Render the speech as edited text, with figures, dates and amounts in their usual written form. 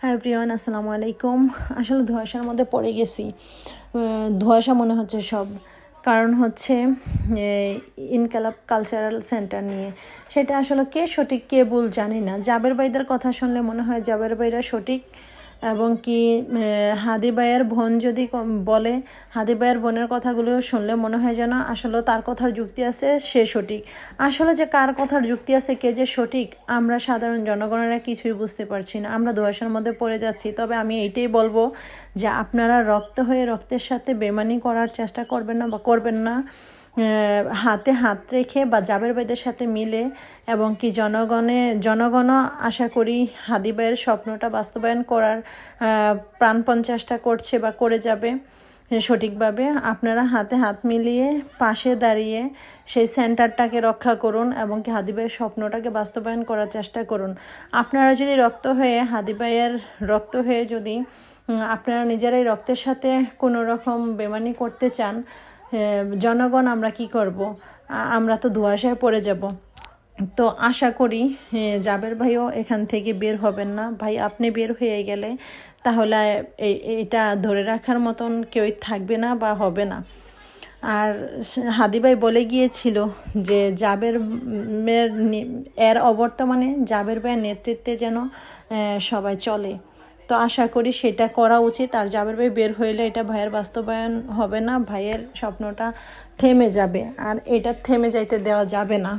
Hi everyone, আসসালামু আলাইকুম। আসলে ধোঁয়াশার মধ্যে পড়ে গেছি। ধোঁয়াশা মনে হচ্ছে সব। কারণ হচ্ছে ইনকালাব কালচারাল সেন্টার নিয়ে, সেটা আসলে কে সঠিক কে ভুল জানি না। জাবের ভাইদের কথা শুনলে মনে হয় জাবের ভাইরা সঠিক, এবং কি হাদি ভাইয়ের বোন যদি বলে, হাদি ভাইয়ের বোনের কথাগুলো শুনলে মনে হয় যেন আসলে তার কথার যুক্তি আছে, সে সঠিক। আসলে যে কার কথার যুক্তি আছে, কে যে সঠিক, আমরা সাধারণ জনগণেরা কিছুই বুঝতে পারছি না। আমরা ধোঁয়াশার মধ্যে পড়ে যাচ্ছি। তবে আমি এইটাই বলবো যে আপনারা রক্ত হয়ে রক্তের সাথে বেমানি করার চেষ্টা করবেন না বা করবেন না। হাতে হাত রেখে বা জাবের ভাইদের সাথে মিলে, এবং কি জনগণও আশা করি হাদি ভাইয়ের স্বপ্নটা বাস্তবায়ন করার প্রাণপণ চেষ্টা করছে বা করে যাবে সঠিকভাবে। আপনারা হাতে হাত মিলিয়ে পাশে দাঁড়িয়ে সেই সেন্টারটাকে রক্ষা করুন, এবং কি হাদি ভাইয়ের স্বপ্নটাকে বাস্তবায়ন করার চেষ্টা করুন। আপনারা যদি হাদি ভাইয়ের রক্ত হয়ে যদি আপনারা নিজেরাই রক্তের সাথে কোনো রকম বেমানি করতে চান, জনগণ আমরা কি করব? আমরা তো ধোঁয়াশায় পড়ে যাব। তো আশা করি জাবের ভাইও এখান থেকে বের হবেন না। ভাই, আপনি বের হয়ে গেলে তাহলে এটা ধরে রাখার মতন কেউই থাকবে না বা হবে না। আর হাদি ভাই বলে গিয়েছিল যে এর অবর্তমানে জাবের ভাইয়ের নেতৃত্বে যেন সবাই চলে। তো আশা করি সেটা করা উচিত। আর জাবের ভাই বের হইলে এটা ভাইয়ের বাস্তবায়ন হবে না, ভাইয়ের স্বপ্নটা থেমে যাবে, আর এটা থেমে যাইতে দেওয়া যাবে না।